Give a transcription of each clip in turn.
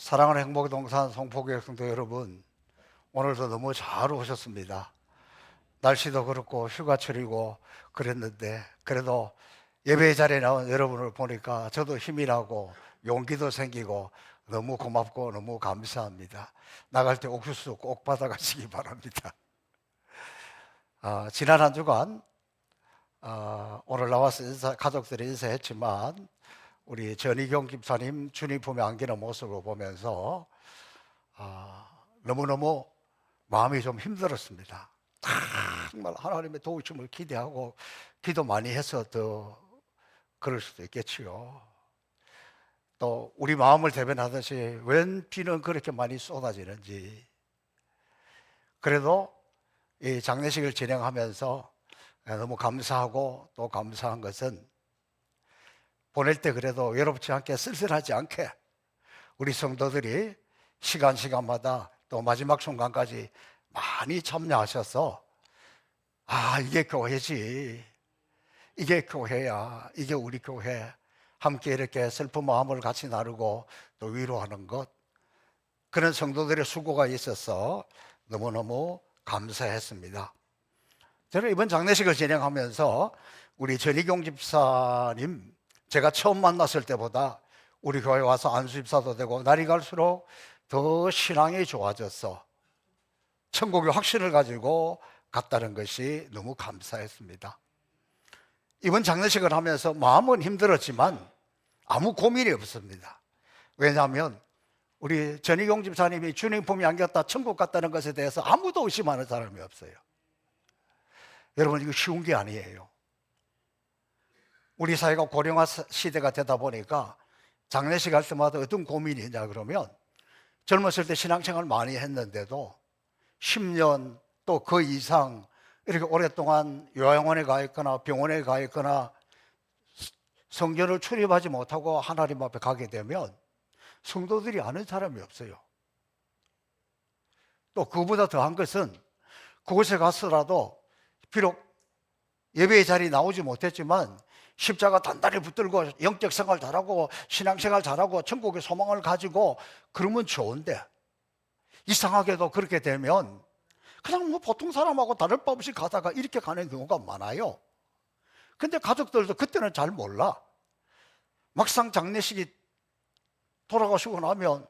사랑하는 행복동산 성포교회 성도 여러분, 오늘도 너무 잘 오셨습니다. 날씨도 그렇고 휴가철이고 그랬는데 그래도 예배 자리에 나온 여러분을 보니까 저도 힘이 나고 용기도 생기고 너무 고맙고 너무 감사합니다. 나갈 때 옥수수 꼭 받아가시기 바랍니다. 지난 한 주간 오늘 나와서 가족들이 인사했지만 우리 전희경 집사님 주님 품에 안기는 모습을 보면서 너무너무 마음이 좀 힘들었습니다. 정말 하나님의 도우심을 기대하고 기도 많이 해서 더 그럴 수도 있겠지요. 또 우리 마음을 대변하듯이 웬 비는 그렇게 많이 쏟아지는지. 그래도 이 장례식을 진행하면서 너무 감사하고 또 감사한 것은 보낼 때 그래도 외롭지 않게 쓸쓸하지 않게 우리 성도들이 시간마다 또 마지막 순간까지 많이 참여하셔서 이게 교회지, 이게 교회야, 이게 우리 교회, 함께 이렇게 슬픈 마음을 같이 나누고 또 위로하는 것, 그런 성도들의 수고가 있어서 너무너무 감사했습니다. 저는 이번 장례식을 진행하면서 우리 전희경 집사님, 제가 처음 만났을 때보다 우리 교회 와서 안수집사도 되고 날이 갈수록 더 신앙이 좋아져서 천국의 확신을 가지고 갔다는 것이 너무 감사했습니다. 이번 장례식을 하면서 마음은 힘들었지만 아무 고민이 없습니다. 왜냐하면 우리 전희경 집사님이 주님 품에 안겼다 천국 갔다는 것에 대해서 아무도 의심하는 사람이 없어요. 여러분, 이거 쉬운 게 아니에요. 우리 사회가 고령화 시대가 되다 보니까 장례식 할 때마다 어떤 고민이 있냐 그러면 젊었을 때 신앙생활 많이 했는데도 10년 또 그 이상 이렇게 오랫동안 요양원에 가 있거나 병원에 가 있거나 성전을 출입하지 못하고 하나님 앞에 가게 되면 성도들이 아는 사람이 없어요. 또 그보다 더한 것은 그곳에 가서라도 비록 예배의 자리에 나오지 못했지만 십자가 단단히 붙들고 영적 생활 잘하고 신앙생활 잘하고 천국의 소망을 가지고 그러면 좋은데, 이상하게도 그렇게 되면 그냥 뭐 보통 사람하고 다를 바 없이 가다가 이렇게 가는 경우가 많아요. 근데 가족들도 그때는 잘 몰라. 막상 장례식이 돌아가시고 나면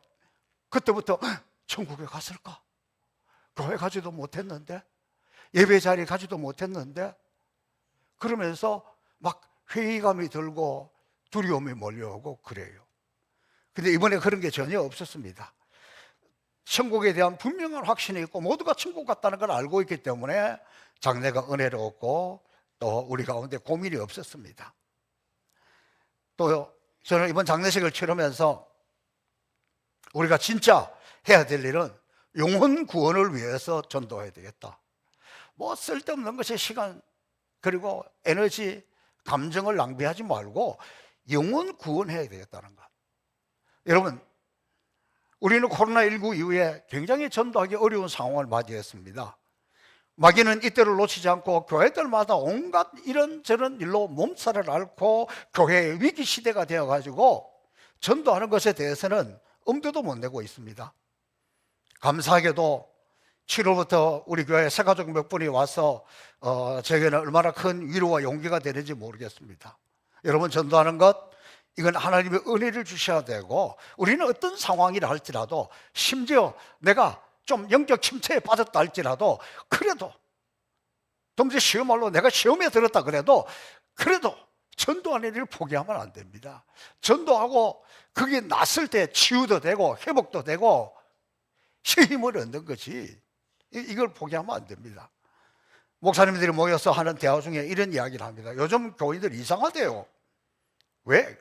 그때부터 천국에 갔을까? 교회 가지도 못했는데, 예배 자리에 가지도 못했는데, 그러면서 막 회의감이 들고 두려움이 몰려오고 그래요. 근데 이번에 그런 게 전혀 없었습니다. 천국에 대한 분명한 확신이 있고 모두가 천국 갔다는 걸 알고 있기 때문에 장례가 은혜로웠고 또 우리 가운데 고민이 없었습니다. 또 저는 이번 장례식을 치르면서 우리가 진짜 해야 될 일은 영혼 구원을 위해서 전도해야 되겠다. 뭐 쓸데없는 것에 시간 그리고 에너지, 감정을 낭비하지 말고 영혼 구원해야 되겠다는 것. 여러분, 우리는 코로나19 이후에 굉장히 전도하기 어려운 상황을 맞이했습니다. 마귀는 이때를 놓치지 않고 교회들마다 온갖 이런저런 일로 몸살을 앓고 교회의 위기 시대가 되어가지고 전도하는 것에 대해서는 엄두도 못 내고 있습니다. 감사하게도 7월부터 우리 교회 새가족 몇 분이 와서 제게는 얼마나 큰 위로와 용기가 되는지 모르겠습니다. 여러분, 전도하는 것, 이건 하나님의 은혜를 주셔야 되고, 우리는 어떤 상황이라 할지라도, 심지어 내가 좀 영적 침체에 빠졌다 할지라도, 그래도 도무지 시험말로 내가 시험에 들었다 그래도 전도하는 일을 포기하면 안 됩니다. 전도하고 그게 났을 때 치유도 되고 회복도 되고 새 힘을 얻는 거지, 이걸 포기하면 안 됩니다. 목사님들이 모여서 하는 대화 중에 이런 이야기를 합니다. 요즘 교인들이 이상하대요. 왜?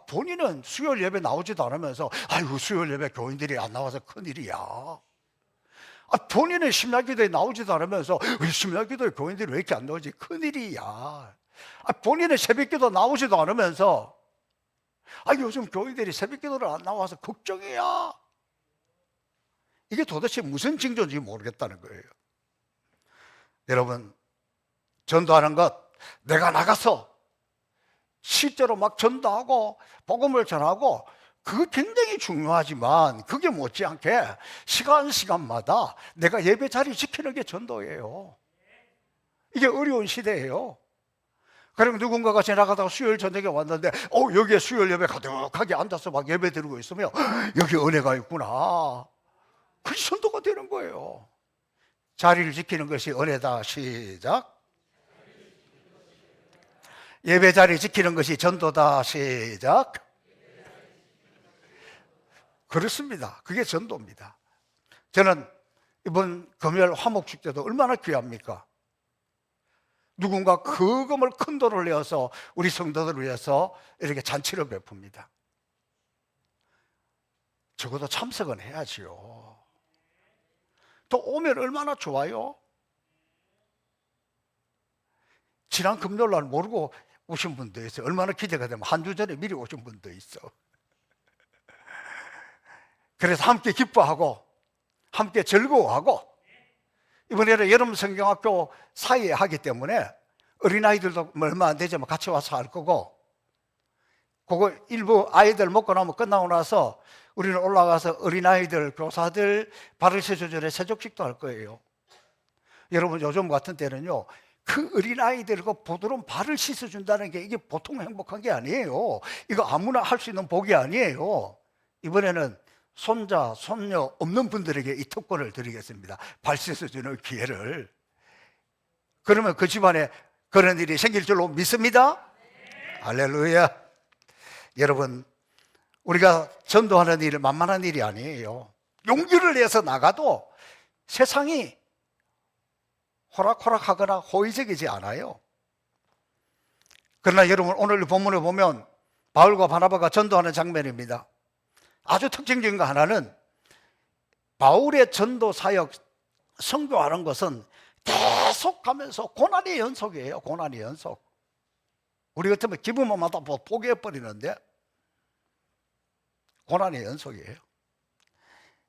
본인은 수요일 예배 나오지도 않으면서 아이고 수요일 예배 교인들이 안 나와서 큰일이야. 본인은 심야기도에 나오지도 않으면서 심야기도에 교인들이 왜 이렇게 안 나오지? 큰일이야. 본인은 새벽기도 나오지도 않으면서 요즘 교인들이 새벽기도를 안 나와서 걱정이야. 이게 도대체 무슨 징조인지 모르겠다는 거예요. 여러분, 전도하는 것, 내가 나가서 실제로 막 전도하고 복음을 전하고 그거 굉장히 중요하지만 그게 못지않게 시간마다 내가 예배 자리 지키는 게 전도예요. 이게 어려운 시대예요. 그럼 누군가가 지나가다가 수요일 저녁에 왔는데 여기에 수요일 예배 가득하게 앉아서 막 예배 드리고 있으면 여기 은혜가 있구나. 그게 전도가 되는 거예요. 자리를 지키는 것이 은혜다. 시작. 예배 자리 지키는 것이 전도다. 시작. 그렇습니다. 그게 전도입니다. 저는 이번 금요일 화목축제도 얼마나 귀합니까? 누군가 그금을 큰 돈을 내어서 우리 성도들을 위해서 이렇게 잔치를 베풉니다. 적어도 참석은 해야지요. 또 오면 얼마나 좋아요? 지난 금요일 날 모르고 오신 분도 있어요. 얼마나 기대가 되면 한 주 전에 미리 오신 분도 있어. 그래서 함께 기뻐하고 함께 즐거워하고, 이번에는 여름 성경학교 사이에 하기 때문에 어린아이들도 얼마 안 되지만 같이 와서 할 거고, 그거 일부 아이들 먹고 나면 끝나고 나서 우리는 올라가서 어린아이들, 교사들 발을 씻어주는 세족식도 할 거예요. 여러분, 요즘 같은 때는요, 그 어린아이들과 부드러운 발을 씻어준다는 게 이게 보통 행복한 게 아니에요. 이거 아무나 할 수 있는 복이 아니에요. 이번에는 손자, 손녀 없는 분들에게 이 특권을 드리겠습니다. 발 씻어주는 기회를. 그러면 그 집안에 그런 일이 생길 줄로 믿습니다. 할렐루야. 여러분, 우리가 전도하는 일은 만만한 일이 아니에요. 용기를 내서 나가도 세상이 호락호락하거나 호의적이지 않아요. 그러나 여러분, 오늘 본문을 보면 바울과 바나바가 전도하는 장면입니다. 아주 특징적인 거 하나는, 바울의 전도 사역, 선교하는 것은 계속 가면서 고난의 연속이에요. 고난의 연속. 우리 같으면 기분마다 포기해버리는데 고난의 연속이에요.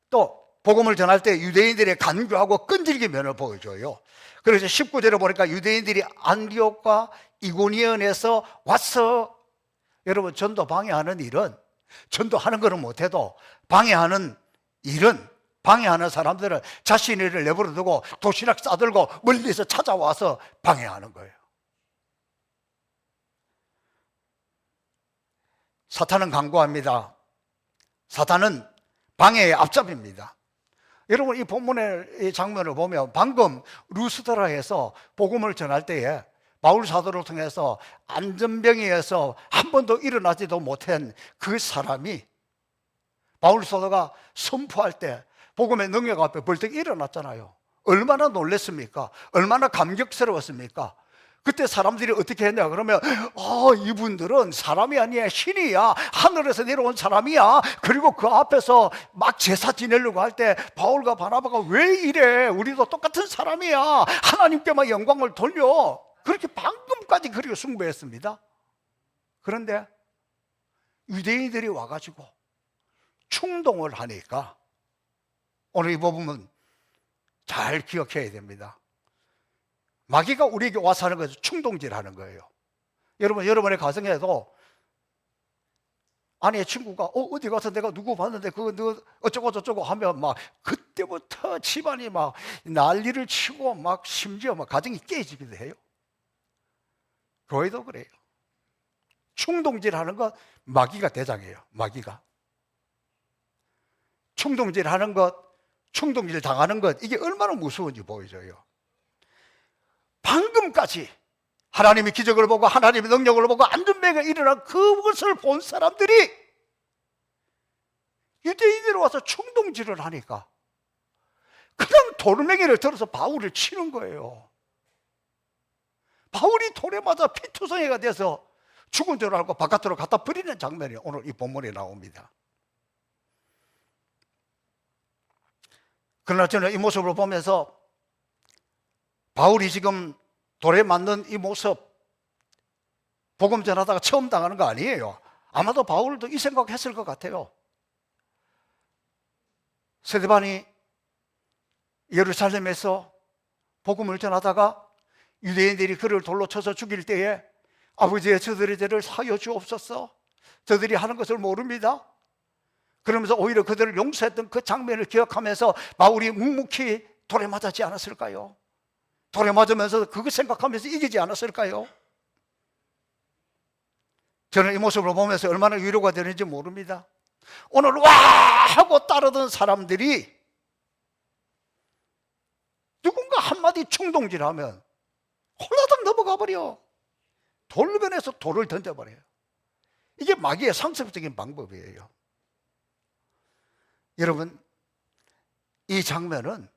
또 복음을 전할 때 유대인들의 간교하고 끈질긴 면을 보여줘요. 그래서 19절에 보니까 유대인들이 안디옥과 이고니온에서 와서, 여러분, 전도 방해하는 일은, 전도하는 거는 못해도 방해하는 일은, 방해하는 사람들은 자신의 일을 내버려 두고 도시락 싸들고 멀리서 찾아와서 방해하는 거예요. 사탄은 강구합니다. 사탄은 방해의 앞잡이입니다. 여러분, 이 본문의 이 장면을 보면 방금 루스드라에서 복음을 전할 때에 바울 사도를 통해서 안전병이어서 한 번도 일어나지도 못한 그 사람이 바울 사도가 선포할 때 복음의 능력 앞에 벌떡 일어났잖아요. 얼마나 놀랐습니까? 얼마나 감격스러웠습니까? 그때 사람들이 어떻게 했냐 그러면, 이분들은 사람이 아니야, 신이야, 하늘에서 내려온 사람이야. 그리고 그 앞에서 막 제사 지내려고 할 때 바울과 바나바가 왜 이래, 우리도 똑같은 사람이야, 하나님께만 영광을 돌려, 그렇게 방금까지 그리고 숭배했습니다. 그런데 유대인들이 와가지고 충동을 하니까, 오늘 이 부분은 잘 기억해야 됩니다. 마귀가 우리에게 와서 하는 것은 충동질하는 거예요. 여러분, 여러분의 가정에도 아내의 친구가 어디 가서 내가 누구 봤는데 그거 너 어쩌고 저쩌고 하면 막 그때부터 집안이 막 난리를 치고 막 심지어 막 가정이 깨지기도 해요. 교회도 그래요. 충동질하는 것 마귀가 대장이에요. 마귀가 충동질하는 것, 충동질 당하는 것, 이게 얼마나 무서운지 보여줘요. 방금까지 하나님의 기적을 보고 하나님의 능력을 보고 안전병이 일어난 그것을 본 사람들이 유대인으로 와서 충동질을 하니까 그냥 돌멩이를 들어서 바울을 치는 거예요. 바울이 돌에 맞아 피투성이가 돼서 죽은 줄 알고 바깥으로 갖다 버리는 장면이 오늘 이 본문에 나옵니다. 그러나 저는 이 모습을 보면서 바울이 지금 돌에 맞는 이 모습, 복음 전하다가 처음 당하는 거 아니에요. 아마도 바울도 이 생각했을 것 같아요. 스데반이 예루살렘에서 복음을 전하다가 유대인들이 그를 돌로 쳐서 죽일 때에, 아버지의 저들의 죄를 사하여 주옵소서, 저들이 하는 것을 모릅니다, 그러면서 오히려 그들을 용서했던 그 장면을 기억하면서 바울이 묵묵히 돌에 맞았지 않았을까요? 돌에 맞으면서 그거 생각하면서 이기지 않았을까요? 저는 이 모습을 보면서 얼마나 위로가 되는지 모릅니다. 오늘 와 하고 따르던 사람들이 누군가 한마디 충동질하면 홀라당 넘어가 버려. 돌변해서 돌을 던져버려요. 이게 마귀의 상습적인 방법이에요. 여러분, 이 장면은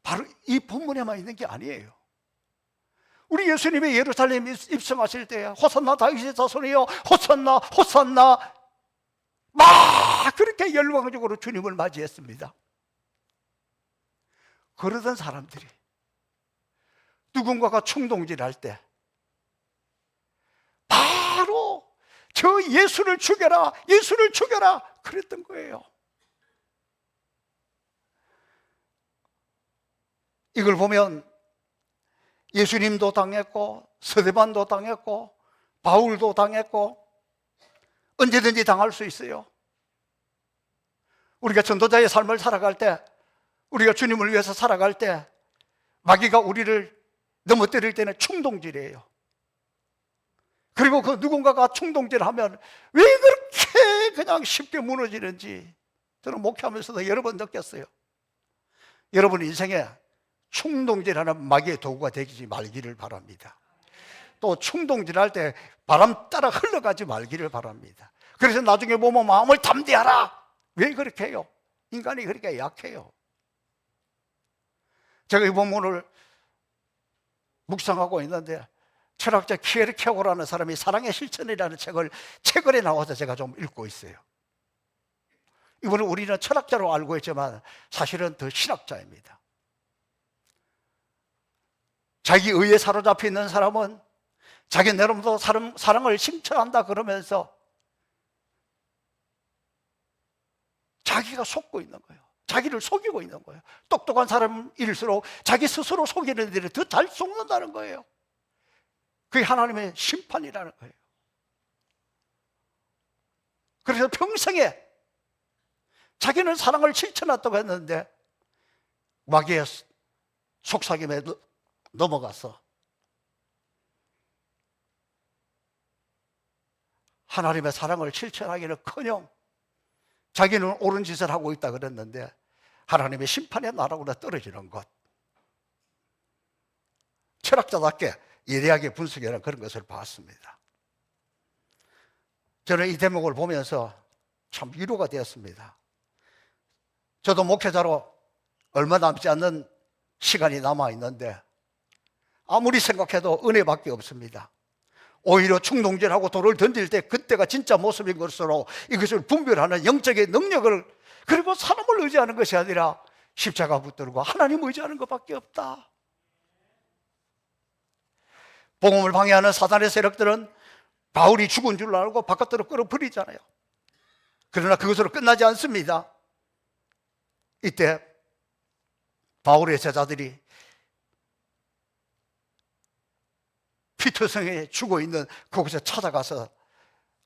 바로 이 본문에만 있는 게 아니에요. 우리 예수님이 예루살렘 입성하실 때 호산나 다윗의 자손이여 호산나 호산나 막 그렇게 열광적으로 주님을 맞이했습니다. 그러던 사람들이 누군가가 충동질할 때 바로 저 예수를 죽여라, 예수를 죽여라 그랬던 거예요. 이걸 보면 예수님도 당했고 스데반도 당했고 바울도 당했고 언제든지 당할 수 있어요. 우리가 전도자의 삶을 살아갈 때, 우리가 주님을 위해서 살아갈 때 마귀가 우리를 넘어뜨릴 때는 충동질이에요. 그리고 그 누군가가 충동질하면 왜 그렇게 그냥 쉽게 무너지는지 저는 목회하면서도 여러 번 느꼈어요. 여러분 인생에 충동질하는 마귀의 도구가 되지 말기를 바랍니다. 또 충동질할 때 바람 따라 흘러가지 말기를 바랍니다. 그래서 나중에 보면 마음을 담대하라. 왜 그렇게 해요? 인간이 그렇게 약해요. 제가 이 본문을 묵상하고 있는데 철학자 키에르케고라는 사람이 사랑의 실천이라는 책을 책을에 나와서 제가 좀 읽고 있어요. 이분은 우리는 철학자로 알고 있지만 사실은 더 신학자입니다. 자기 의에 사로잡혀 있는 사람은 자기 나름대로 사랑을 실천한다 그러면서 자기가 속고 있는 거예요. 자기를 속이고 있는 거예요. 똑똑한 사람일수록 자기 스스로 속이는 일을 더 잘 속는다는 거예요. 그게 하나님의 심판이라는 거예요. 그래서 평생에 자기는 사랑을 실천했다고 했는데 마귀의 속삭임에 넘어가서 하나님의 사랑을 실천하기는커녕 자기는 옳은 짓을 하고 있다 그랬는데 하나님의 심판의 나라로 떨어지는 것. 철학자답게 예리하게 분석하는 그런 것을 봤습니다. 저는 이 대목을 보면서 참 위로가 되었습니다. 저도 목회자로 얼마 남지 않는 시간이 남아있는데 아무리 생각해도 은혜밖에 없습니다. 오히려 충동질하고 돌을 던질 때 그때가 진짜 모습인 것으로 이것을 분별하는 영적인 능력을, 그리고 사람을 의지하는 것이 아니라 십자가 붙들고 하나님 의지하는 것밖에 없다. 복음을 방해하는 사단의 세력들은 바울이 죽은 줄 알고 바깥으로 끌어버리잖아요. 그러나 그것으로 끝나지 않습니다. 이때 바울의 제자들이 피터성에 죽어있는 그곳에 찾아가서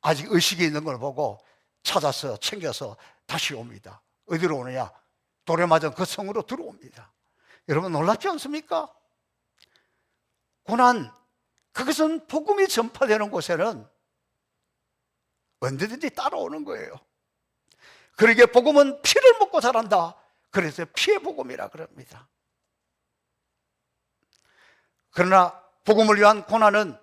아직 의식이 있는 걸 보고 찾아서 챙겨서 다시 옵니다. 어디로 오느냐? 돌에 맞은 그 성으로 들어옵니다. 여러분 놀랍지 않습니까? 고난, 그것은 복음이 전파되는 곳에는 언제든지 따라오는 거예요. 그러기에 복음은 피를 먹고 자란다. 그래서 피의 복음이라 그럽니다. 그러나 복음을 위한 고난은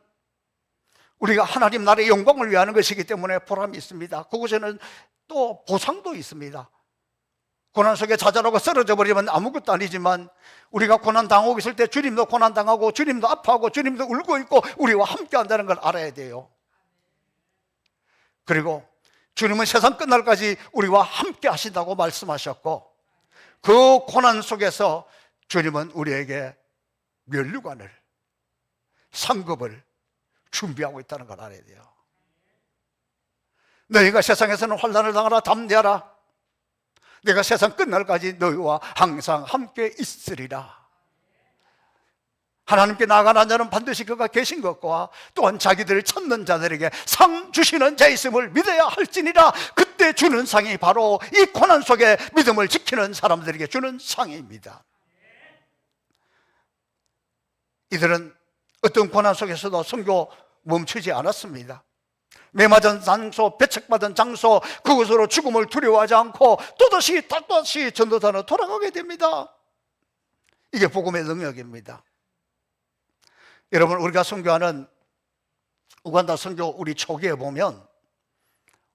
우리가 하나님 나라의 영광을 위하는 것이기 때문에 보람이 있습니다. 그곳에는 또 보상도 있습니다. 고난 속에 좌절하고 쓰러져 버리면 아무것도 아니지만 우리가 고난 당하고 있을 때 주님도 고난 당하고 주님도 아파하고 주님도 울고 있고 우리와 함께 한다는 걸 알아야 돼요. 그리고 주님은 세상 끝날까지 우리와 함께 하신다고 말씀하셨고 그 고난 속에서 주님은 우리에게 면류관을, 상급을 준비하고 있다는 걸 알아야 돼요. 너희가 세상에서는 환난을 당하라 담대하라. 내가 세상 끝날까지 너희와 항상 함께 있으리라. 하나님께 나아가는 자는 반드시 그가 계신 것과 또한 자기들을 찾는 자들에게 상 주시는 자 있음을 믿어야 할지니라. 그때 주는 상이 바로 이 고난 속에 믿음을 지키는 사람들에게 주는 상입니다. 이들은 어떤 고난 속에서도 선교 멈추지 않았습니다. 매맞은 장소, 배척받은 장소, 그곳으로 죽음을 두려워하지 않고 또다시 전도단으로 돌아가게 됩니다. 이게 복음의 능력입니다. 여러분, 우리가 선교하는 우간다 선교 우리 초기에 보면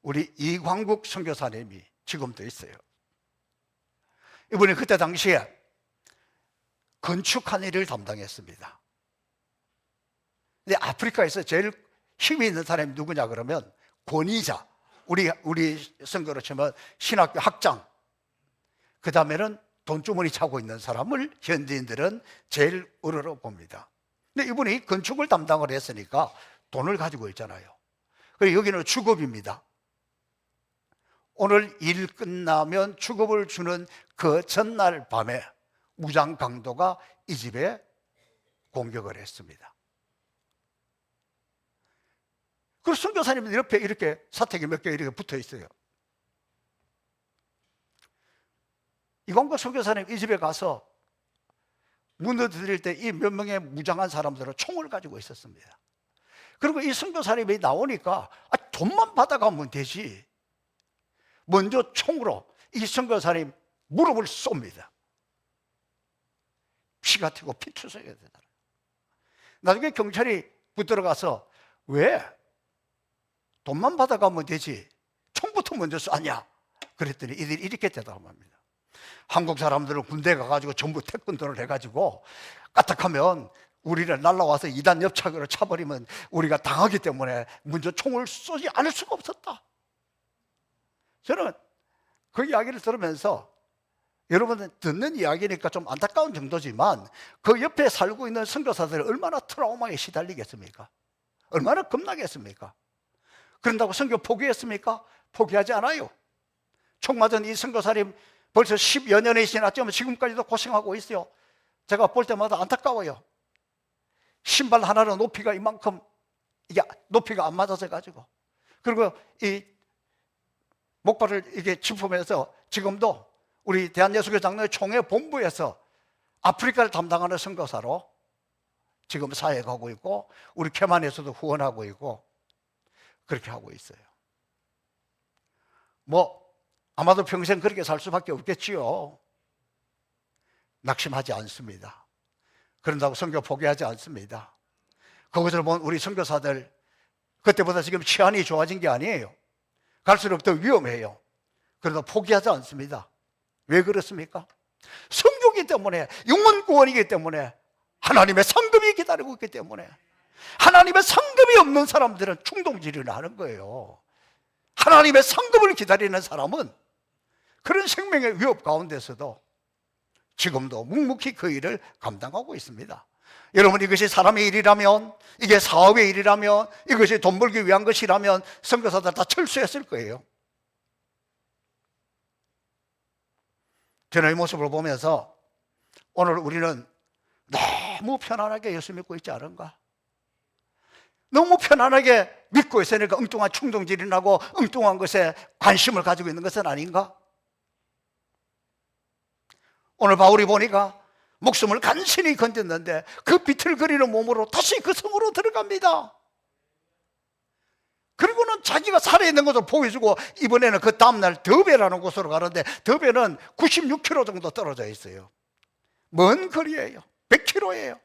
우리 이광국 선교사님이 지금도 있어요. 이분이 그때 당시에 건축한 일을 담당했습니다. 근데 아프리카에서 제일 힘이 있는 사람이 누구냐 그러면 권위자, 우리 선교로 치면 신학교 학장, 그 다음에는 돈주머니 차고 있는 사람을 현지인들은 제일 우러러 봅니다. 근데 이분이 건축을 담당을 했으니까 돈을 가지고 있잖아요. 그리고 여기는 주급입니다. 오늘 일 끝나면 주급을 주는 그 전날 밤에 무장 강도가 이 집에 공격을 했습니다. 그리고 선교사님 옆에 이렇게 사택이 몇 개 이렇게 붙어 있어요. 이광국 선교사님 이 집에 가서 문을 드릴 때 이 몇 명의 무장한 사람들은 총을 가지고 있었습니다. 그리고 이 선교사님이 나오니까 돈만 받아가면 되지, 먼저 총으로 이 선교사님 무릎을 쏩니다. 피가 튀고 피투성이 되더라고요. 나중에 경찰이 붙들어가서 왜 돈만 받아가면 되지 총부터 먼저 쏘냐 그랬더니 이들이 이렇게 대답합니다. 한국 사람들은 군대 가가지고 전부 태권도를 해가지고 까딱하면 우리를 날라와서 이단 옆차기로 차버리면 우리가 당하기 때문에 먼저 총을 쏘지 않을 수가 없었다. 저는 그 이야기를 들으면서, 여러분은 듣는 이야기니까 좀 안타까운 정도지만 그 옆에 살고 있는 선교사들이 얼마나 트라우마에 시달리겠습니까? 얼마나 겁나겠습니까? 그런다고 선교 포기했습니까? 포기하지 않아요. 총 맞은 이 선교사님 벌써 10여 년이 지났지만 지금까지도 고생하고 있어요. 제가 볼 때마다 안타까워요. 신발 하나로 높이가 이만큼, 이게 높이가 안 맞아서 가지고, 그리고 이 목발을 이게 짚으면서 지금도 우리 대한예수교장로회 총회 본부에서 아프리카를 담당하는 선교사로 지금 사역하고 있고, 우리 캐만에서도 후원하고 있고 그렇게 하고 있어요. 아마도 평생 그렇게 살 수밖에 없겠지요. 낙심하지 않습니다. 그런다고 선교 포기하지 않습니다. 그것을 본 우리 선교사들, 그때보다 지금 치안이 좋아진 게 아니에요. 갈수록 더 위험해요. 그러나 포기하지 않습니다. 왜 그렇습니까? 선교이기 때문에, 영혼 구원이기 때문에, 하나님의 상급이 기다리고 있기 때문에. 하나님의 상급이 없는 사람들은 충동질을 하는 거예요. 하나님의 상급을 기다리는 사람은 그런 생명의 위협 가운데서도 지금도 묵묵히 그 일을 감당하고 있습니다. 여러분, 이것이 사람의 일이라면, 이게 사업의 일이라면, 이것이 돈 벌기 위한 것이라면 선교사들 다 철수했을 거예요. 저는 이 모습을 보면서 오늘 우리는 너무 편안하게 예수 믿고 있지 않은가? 너무 편안하게 믿고 있으니까 엉뚱한 충동질이 나고 엉뚱한 것에 관심을 가지고 있는 것은 아닌가? 오늘 바울이 보니까 목숨을 간신히 건졌는데 그 비틀거리는 몸으로 다시 그 성으로 들어갑니다. 그리고는 자기가 살아있는 것을 보여주고, 이번에는 그 다음날 더베라는 곳으로 가는데 더베는 96km 정도 떨어져 있어요. 먼 거리예요. 100km예요.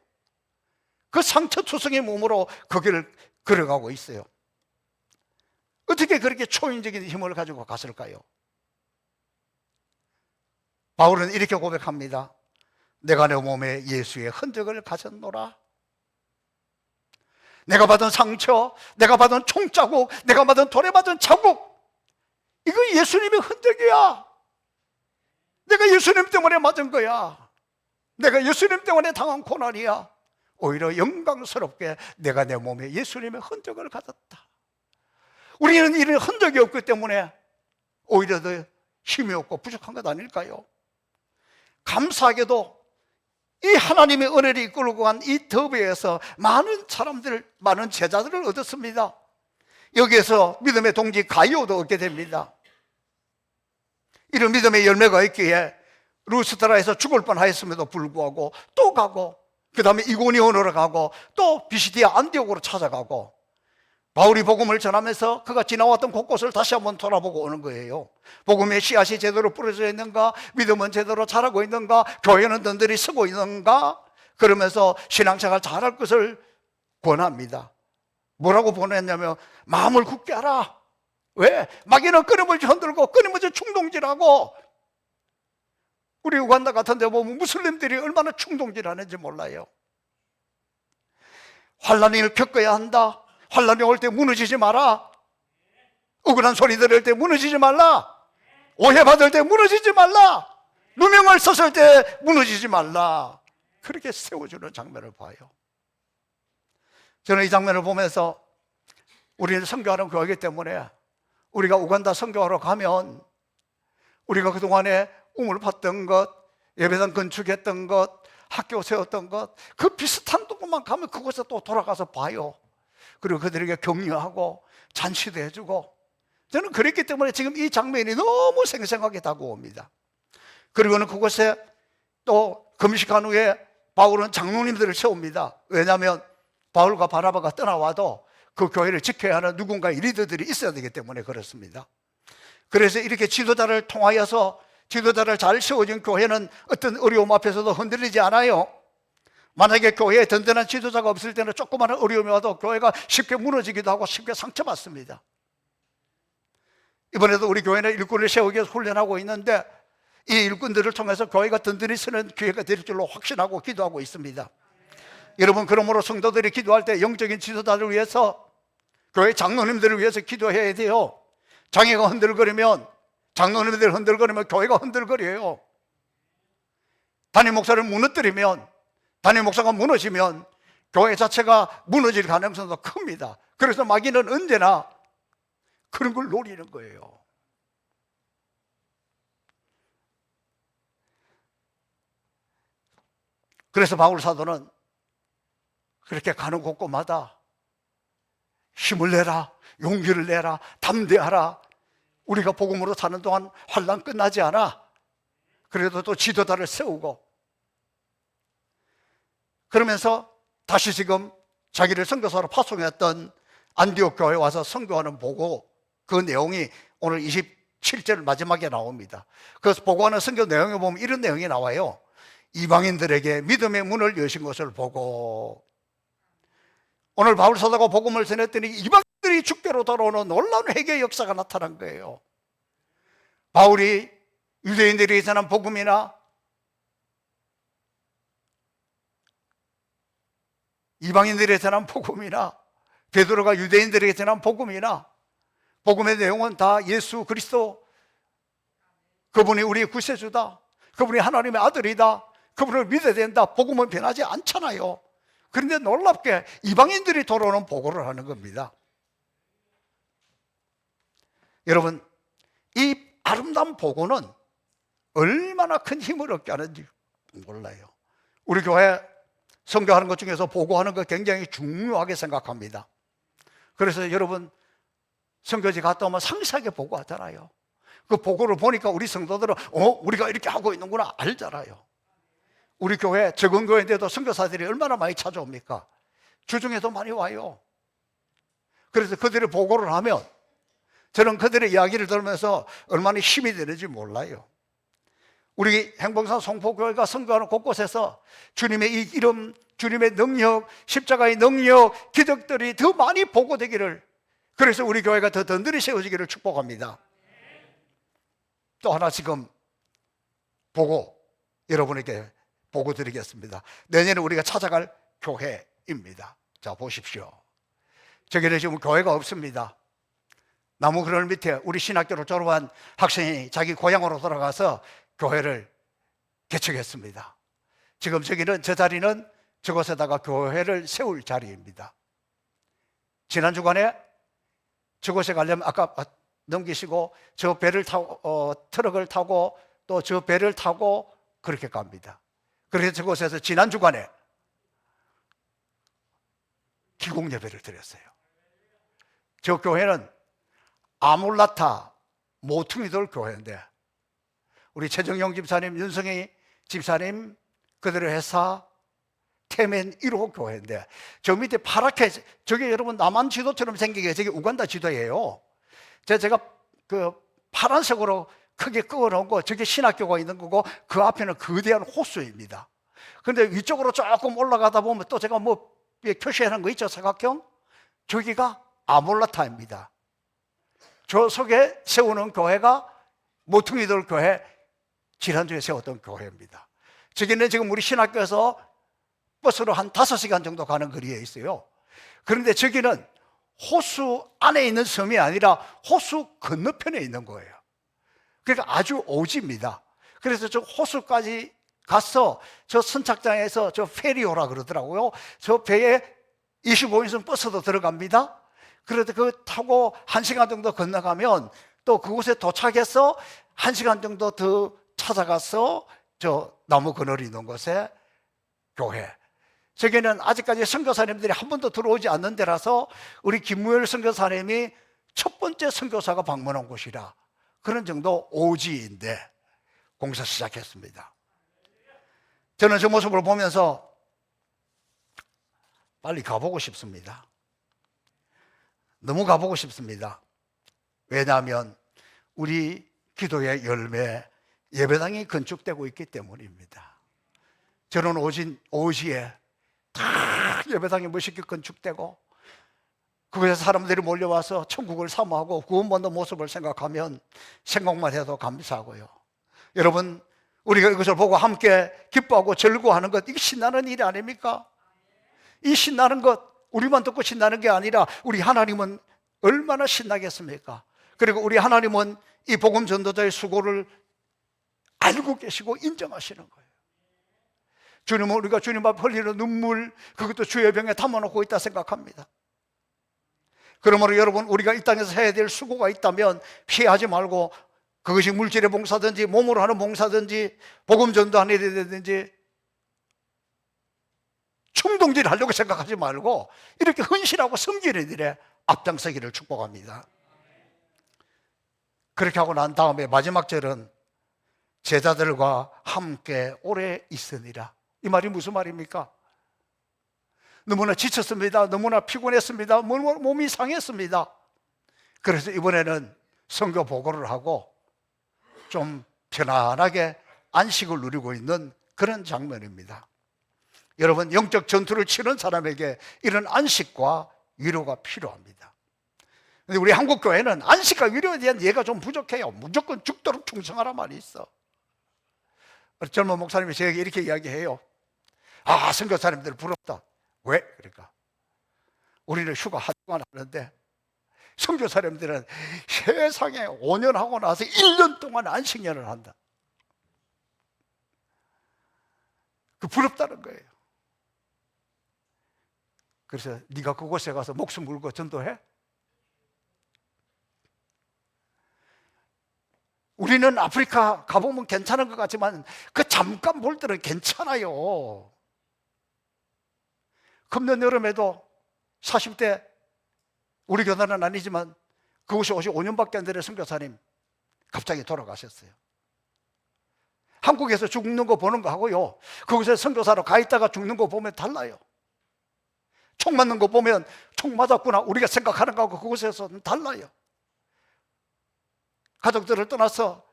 그 상처투성의 몸으로 거기를 걸어가고 있어요. 어떻게 그렇게 초인적인 힘을 가지고 갔을까요? 바울은 이렇게 고백합니다. 내가 내 몸에 예수의 흔적을 가졌노라. 내가 받은 상처, 내가 받은 총자국, 내가 받은 돌에 받은 자국, 이거 예수님의 흔적이야. 내가 예수님 때문에 맞은 거야. 내가 예수님 때문에 당한 고난이야. 오히려 영광스럽게 내가 내 몸에 예수님의 흔적을 가졌다. 우리는 이런 흔적이 없기 때문에 오히려 더 힘이 없고 부족한 것 아닐까요? 감사하게도 이 하나님의 은혜를 이끌고 간 이 더비에서 많은 사람들, 많은 제자들을 얻었습니다. 여기에서 믿음의 동지 가이오도 얻게 됩니다. 이런 믿음의 열매가 있기에 루스드라에서 죽을 뻔하였음에도 불구하고 또 가고, 그 다음에 이고니온으로 가고, 또 비시디아 안디옥으로 찾아가고, 바울이 복음을 전하면서 그가 지나왔던 곳곳을 다시 한번 돌아보고 오는 거예요. 복음의 씨앗이 제대로 뿌려져 있는가? 믿음은 제대로 자라고 있는가? 교회는 든든히 서고 있는가? 그러면서 신앙생활 잘할 것을 권합니다. 뭐라고 보냈냐면 마음을 굳게 하라. 왜? 마귀는 끊임없이 흔들고 끊임없이 충동질하고, 우리 우간다 같은 데 보면 무슬림들이 얼마나 충동질하는지 몰라요. 환난을 겪어야 한다. 환난이 올 때 무너지지 마라. 억울한 소리 들을 때 무너지지 말라. 오해받을 때 무너지지 말라. 누명을 썼을 때 무너지지 말라. 그렇게 세워주는 장면을 봐요. 저는 이 장면을 보면서 우리는 선교하는 교회이기 때문에 우리가 우간다 선교하러 가면 우리가 그동안에 우물 팠던 것, 예배당 건축했던 것, 학교 세웠던 것, 그 비슷한 곳만 가면 그곳에 또 돌아가서 봐요. 그리고 그들에게 격려하고 잔치도 해주고, 저는 그랬기 때문에 지금 이 장면이 너무 생생하게 다가옵니다. 그리고는 그곳에 또 금식한 후에 바울은 장로님들을 세웁니다. 왜냐하면 바울과 바나바가 떠나와도 그 교회를 지켜야 하는 누군가의 리더들이 있어야 되기 때문에 그렇습니다. 그래서 이렇게 지도자를 통하여서 지도자를 잘 세워준 교회는 어떤 어려움 앞에서도 흔들리지 않아요. 만약에 교회에 든든한 지도자가 없을 때는 조그마한 어려움이 와도 교회가 쉽게 무너지기도 하고 쉽게 상처받습니다. 이번에도 우리 교회는 일꾼을 세우기 위해서 훈련하고 있는데 이 일꾼들을 통해서 교회가 든든히 서는 기회가 될 줄로 확신하고 기도하고 있습니다. 여러분, 그러므로 성도들이 기도할 때 영적인 지도자를 위해서, 교회 장로님들을 위해서 기도해야 돼요. 장애가 흔들거리면, 장로님들이 흔들거리면 교회가 흔들거려요. 담임 목사를 무너뜨리면, 담임 목사가 무너지면 교회 자체가 무너질 가능성도 큽니다. 그래서 마귀는 언제나 그런 걸 노리는 거예요. 그래서 바울 사도는 그렇게 가는 곳곳마다 힘을 내라, 용기를 내라, 담대하라. 우리가 복음으로 사는 동안 환난 끝나지 않아. 그래도 또 지도자를 세우고, 그러면서 다시 지금 자기를 선교사로 파송했던 안디옥 교회에 와서 선교하는 보고, 그 내용이 오늘 27절 마지막에 나옵니다. 그래서 보고하는 선교 내용에 보면 이런 내용이 나와요. 이방인들에게 믿음의 문을 여신 것을 보고, 오늘 바울 사도가 복음을 전했더니 이방인들이 주께로 돌아오는 놀라운 회개의 역사가 나타난 거예요. 바울이 유대인들에게 전한 복음이나 이방인들에게 전한 복음이나 베드로가 유대인들에게 전한 복음이나, 복음의 내용은 다 예수 그리스도, 그분이 우리의 구세주다, 그분이 하나님의 아들이다, 그분을 믿어야 된다. 복음은 변하지 않잖아요. 그런데 놀랍게 이방인들이 돌아오는 보고를 하는 겁니다. 여러분, 이 아름다운 보고는 얼마나 큰 힘을 얻게 하는지 몰라요. 우리 교회 선교하는 것 중에서 보고하는 것 굉장히 중요하게 생각합니다. 그래서 여러분, 선교지 갔다 오면 상세하게 보고하잖아요. 그 보고를 보니까 우리 성도들은 우리가 이렇게 하고 있는구나 알잖아요. 우리 교회, 적은 교회인데도 선교사들이 얼마나 많이 찾아옵니까? 주중에도 많이 와요. 그래서 그들이 보고를 하면 저는 그들의 이야기를 들으면서 얼마나 힘이 되는지 몰라요. 우리 행봉산 송포교회가 선교하는 곳곳에서 주님의 이 이름, 주님의 능력, 십자가의 능력, 기적들이 더 많이 보고되기를, 그래서 우리 교회가 더 든든히 세워지기를 축복합니다. 또 하나 지금 보고 여러분에게 보고 드리겠습니다. 내년에 우리가 찾아갈 교회입니다. 자, 보십시오. 저기는 지금 교회가 없습니다. 나무 그늘 밑에 우리 신학교를 졸업한 학생이 자기 고향으로 돌아가서 교회를 개척했습니다. 지금 저기는, 저 자리는 저곳에다가 교회를 세울 자리입니다. 지난 주간에 저곳에 가려면 아까 넘기시고 저 배를 타고 트럭을 타고 또 저 배를 타고 그렇게 갑니다. 그래서 저곳에서 지난 주간에 기공 예배를 드렸어요. 저 교회는 아몰라타 모퉁이돌 교회인데 우리 최정용 집사님, 윤성희 집사님 그들의 회사 태멘 1호 교회인데 저 밑에 파랗게 저게 여러분 남한 지도처럼 생기게 저게 우간다 지도예요. 제가 그 파란색으로 크게 그어놓은 거 저게 신학교가 있는 거고 그 앞에는 거대한 호수입니다. 그런데 위쪽으로 조금 올라가다 보면 또 제가 뭐 표시하는 거 있죠, 사각형? 저기가 아몰라타입니다. 저 속에 세우는 교회가 모퉁이돌 교회, 지난주에 세웠던 교회입니다. 저기는 지금 우리 신학교에서 버스로 한 5시간 정도 가는 거리에 있어요. 그런데 저기는 호수 안에 있는 섬이 아니라 호수 건너편에 있는 거예요. 그러니까 아주 오지입니다. 그래서 저 호수까지 가서 저 선착장에서 저 페리오라 그러더라고요. 저 배에 25인승 버스도 들어갑니다. 그래도 그 타고 1시간 정도 건너가면 또 그곳에 도착해서 1시간 정도 더 찾아가서 저 나무 그늘이 있는 곳에 교회. 저기는 아직까지 선교사님들이 한 번도 들어오지 않는 데라서 우리 김무열 선교사님이 첫 번째 선교사가 방문한 곳이라 그런 정도 오지인데 공사 시작했습니다. 저는 저 모습을 보면서 빨리 가보고 싶습니다. 너무 가보고 싶습니다. 왜냐하면 우리 기도의 열매 예배당이 건축되고 있기 때문입니다. 저는 오지에 다 예배당이 멋있게 건축되고 그곳에 사람들이 몰려와서 천국을 사모하고 구원받는 모습을 생각하면 생각만 해도 감사하고요. 여러분, 우리가 이것을 보고 함께 기뻐하고 즐거워하는 것, 이게 신나는 일이 아닙니까? 이 신나는 것, 우리만 듣고 신나는 게 아니라 우리 하나님은 얼마나 신나겠습니까? 그리고 우리 하나님은 이 복음 전도자의 수고를 알고 계시고 인정하시는 거예요. 주님은 우리가 주님 앞에 흘리는 눈물, 그것도 주의 병에 담아놓고 있다 생각합니다. 그러므로 여러분, 우리가 이 땅에서 해야 될 수고가 있다면 피하지 말고 그것이 물질의 봉사든지 몸으로 하는 봉사든지 복음 전도하는 일이든지 충동질 하려고 생각하지 말고 이렇게 헌신하고 섬기는 일에 앞장서기를 축복합니다. 그렇게 하고 난 다음에 마지막 절은 제자들과 함께 오래 있으니라. 이 말이 무슨 말입니까? 너무나 지쳤습니다. 너무나 피곤했습니다. 몸이 상했습니다. 그래서 이번에는 선교 보고를 하고 좀 편안하게 안식을 누리고 있는 그런 장면입니다. 여러분, 영적 전투를 치는 사람에게 이런 안식과 위로가 필요합니다. 근데 우리 한국 교회는 안식과 위로에 대한 이해가 좀 부족해요. 무조건 죽도록 충성하란 말이 있어. 젊은 목사님이 저에게 이렇게 이야기해요. 아, 선교사님들 부럽다. 왜? 그러니까 우리는 휴가 한 주간 하는데 선교사님들은 세상에 5년 하고 나서 1년 동안 안식년을 한다. 그 부럽다는 거예요. 그래서 네가 그곳에 가서 목숨 걸고 전도해? 우리는 아프리카 가보면 괜찮은 것 같지만 그 잠깐 볼 때는 괜찮아요. 금년 여름에도 40대 우리 교단은 아니지만 그곳이 55년밖에 안 되는 선교사님 갑자기 돌아가셨어요. 한국에서 죽는 거 보는 거 하고요, 그곳에 선교사로 가 있다가 죽는 거 보면 달라요. 총 맞는 거 보면 총 맞았구나 우리가 생각하는 거하고 그곳에서는 달라요. 가족들을 떠나서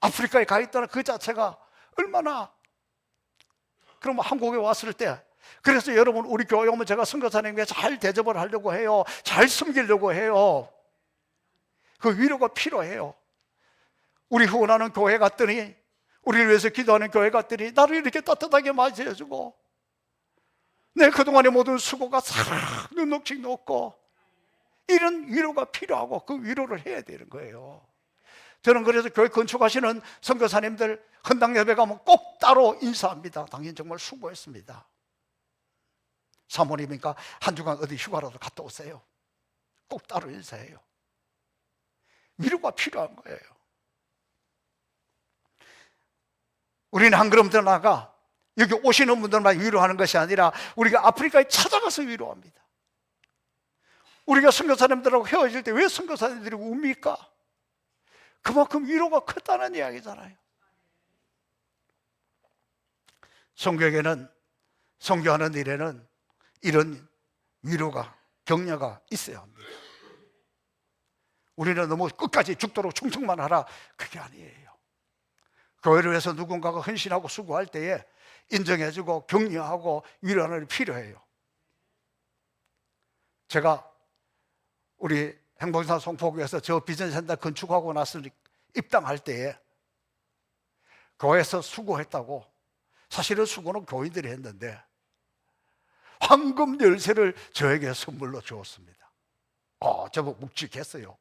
아프리카에 가 있다는 그 자체가 얼마나, 그러면 한국에 왔을 때, 그래서 여러분 우리 교회 오면 제가 선교사님께 잘 대접을 하려고 해요. 잘 섬기려고 해요. 그 위로가 필요해요. 우리 후원하는 교회 갔더니, 우리를 위해서 기도하는 교회 갔더니 나를 이렇게 따뜻하게 맞이해주고 내 그동안의 모든 수고가 싹 눈녹씩 녹고, 이런 위로가 필요하고 그 위로를 해야 되는 거예요. 저는 그래서 교회 건축하시는 선교사님들 헌당 예배 가면 꼭 따로 인사합니다. 당연히 정말 수고했습니다. 사모님이니까 한 주간 어디 휴가라도 갔다 오세요. 꼭 따로 인사해요. 위로가 필요한 거예요. 우리는 한 걸음 더 나아가 여기 오시는 분들만 위로하는 것이 아니라 우리가 아프리카에 찾아가서 위로합니다. 우리가 선교사님들하고 헤어질 때 왜 선교사님들이 웁니까? 그만큼 위로가 컸다는 이야기잖아요. 선교에게는, 선교하는 일에는 이런 위로가, 격려가 있어야 합니다. 우리는 너무 끝까지 죽도록 충성만 하라, 그게 아니에요. 교회를 위해서 누군가가 헌신하고 수고할 때에 인정해주고 격려하고 위로하는 일이 필요해요. 제가 우리 행복산 송포구에서 저 비전센터 건축하고 나서 입당할 때에 교회에서 수고했다고, 사실은 수고는 교인들이 했는데 황금 열쇠를 저에게 선물로 주었습니다. 제법 묵직했어요.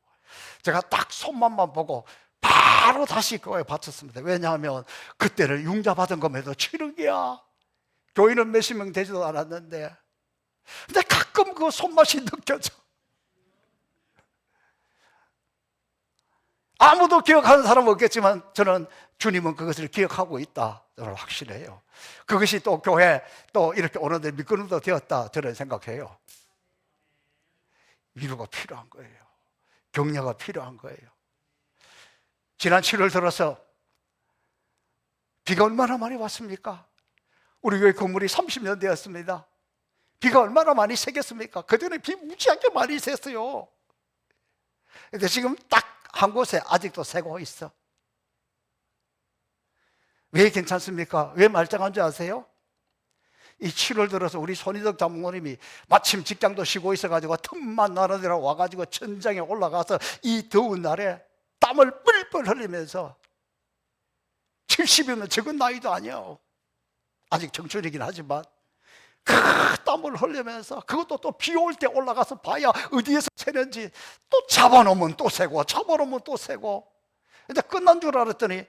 제가 딱 손만만 보고 바로 다시 교회에 바쳤습니다. 왜냐하면 그때는 융자 받은 것만 해도 7억이야. 교인은 몇십 명 되지도 않았는데, 근데 가끔 그 손맛이 느껴져. 아무도 기억하는 사람은 없겠지만 저는 주님은 그것을 기억하고 있다, 저는 확신해요. 그것이 또 교회 또 이렇게 오는데 미끄럼도 되었다, 저는 생각해요. 위로가 필요한 거예요. 격려가 필요한 거예요. 지난 7월 들어서 비가 얼마나 많이 왔습니까? 우리 교회 건물이 30년 되었습니다. 비가 얼마나 많이 새겠습니까? 그전에 비 무지하게 많이 샜어요. 근데 지금 딱 한 곳에 아직도 새고 있어. 왜 괜찮습니까? 왜 말짱한 줄 아세요? 이 7월 들어서 우리 손희덕 장모님이 마침 직장도 쉬고 있어가지고 틈만 나는 데로 와가지고 천장에 올라가서 이 더운 날에 땀을 뿔뿔 흘리면서, 70이면 적은 나이도 아니에요. 아직 청춘이긴 하지만 그 땀을 흘리면서, 그것도 또 비 올 때 올라가서 봐야 어디에서 새는지, 또 잡아놓으면 또 새고 잡아놓으면 또 새고. 근데 끝난 줄 알았더니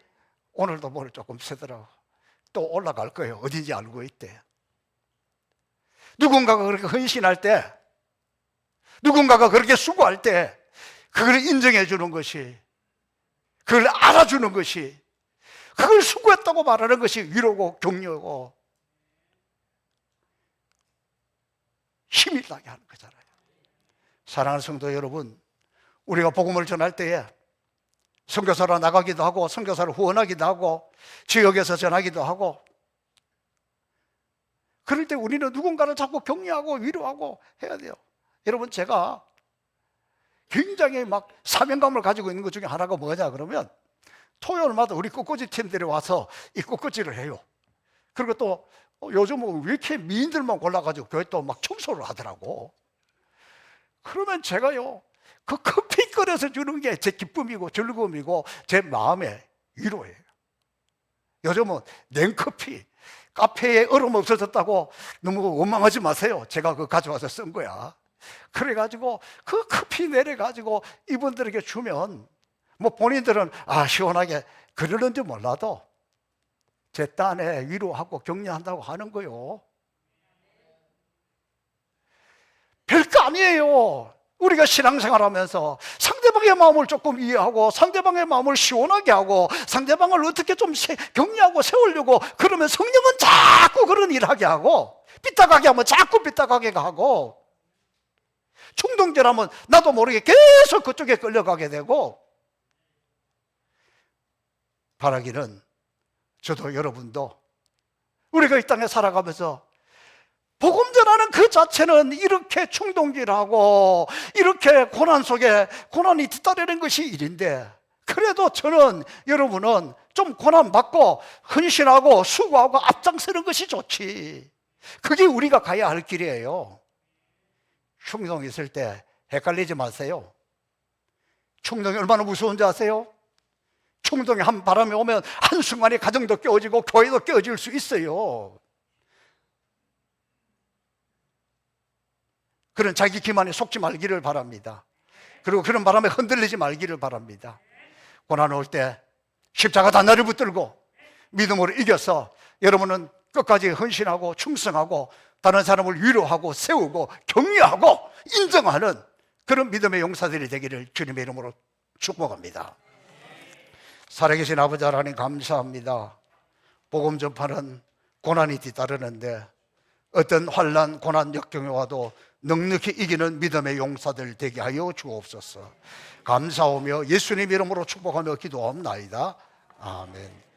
오늘도 뭘 조금 새더라고. 또 올라갈 거예요. 어딘지 알고 있대. 누군가가 그렇게 헌신할 때, 누군가가 그렇게 수고할 때 그걸 인정해 주는 것이, 그걸 알아주는 것이, 그걸 수고했다고 말하는 것이 위로고 격려고 힘이 나게 하는 거잖아요. 사랑하는 성도 여러분, 우리가 복음을 전할 때에 선교사로 나가기도 하고 선교사로 후원하기도 하고 지역에서 전하기도 하고, 그럴 때 우리는 누군가를 자꾸 격려하고 위로하고 해야 돼요. 여러분, 제가 굉장히 막 사명감을 가지고 있는 것 중에 하나가 뭐냐 그러면, 토요일마다 우리 꽃꽂이 팀들이 와서 이 꽃꽂이를 해요. 그리고 또 요즘은 왜 이렇게 미인들만 골라가지고 교회 또 막 청소를 하더라고. 그러면 제가요, 그 커피 끓여서 주는 게 제 기쁨이고 즐거움이고 제 마음의 위로예요. 요즘은 냉커피, 카페에 얼음 없어졌다고 너무 원망하지 마세요. 제가 그거 가져와서 쓴 거야. 그래가지고 그 커피 내려가지고 이분들에게 주면, 뭐 본인들은 시원하게 그러는지 몰라도 제 딴에 위로하고 격려한다고 하는 거요. 별거 아니에요. 우리가 신앙생활 하면서 상대방의 마음을 조금 이해하고 상대방의 마음을 시원하게 하고 상대방을 어떻게 좀 격려하고 세우려고 그러면 성령은 자꾸 그런 일 하게 하고, 삐딱하게 하면 자꾸 삐딱하게 하고, 충동질하면 나도 모르게 계속 그쪽에 끌려가게 되고. 바라기는 저도 여러분도 우리가 이 땅에 살아가면서 복음 전하는 그 자체는 이렇게 충동질하고 이렇게 고난 속에 고난이 뒤따르는 것이 일인데, 그래도 저는, 여러분은 좀 고난받고 헌신하고 수고하고 앞장서는 것이 좋지. 그게 우리가 가야 할 길이에요. 충동이 있을 때 헷갈리지 마세요. 충동이 얼마나 무서운지 아세요? 충동이 한 바람이 오면 한순간에 가정도 깨어지고 교회도 깨어질 수 있어요. 그런 자기 기만에 속지 말기를 바랍니다. 그리고 그런 바람에 흔들리지 말기를 바랍니다. 고난 올 때 십자가 단다리 붙들고 믿음으로 이겨서 여러분은 끝까지 헌신하고 충성하고 다른 사람을 위로하고 세우고 격려하고 인정하는 그런 믿음의 용사들이 되기를 주님의 이름으로 축복합니다. 살아계신 아버지 하나님 감사합니다. 복음 전파는 고난이 뒤따르는데 어떤 환난, 고난, 역경이 와도 넉넉히 이기는 믿음의 용사들 되게 하여 주옵소서. 감사하며 예수님 이름으로 축복하며 기도하옵나이다. 아멘.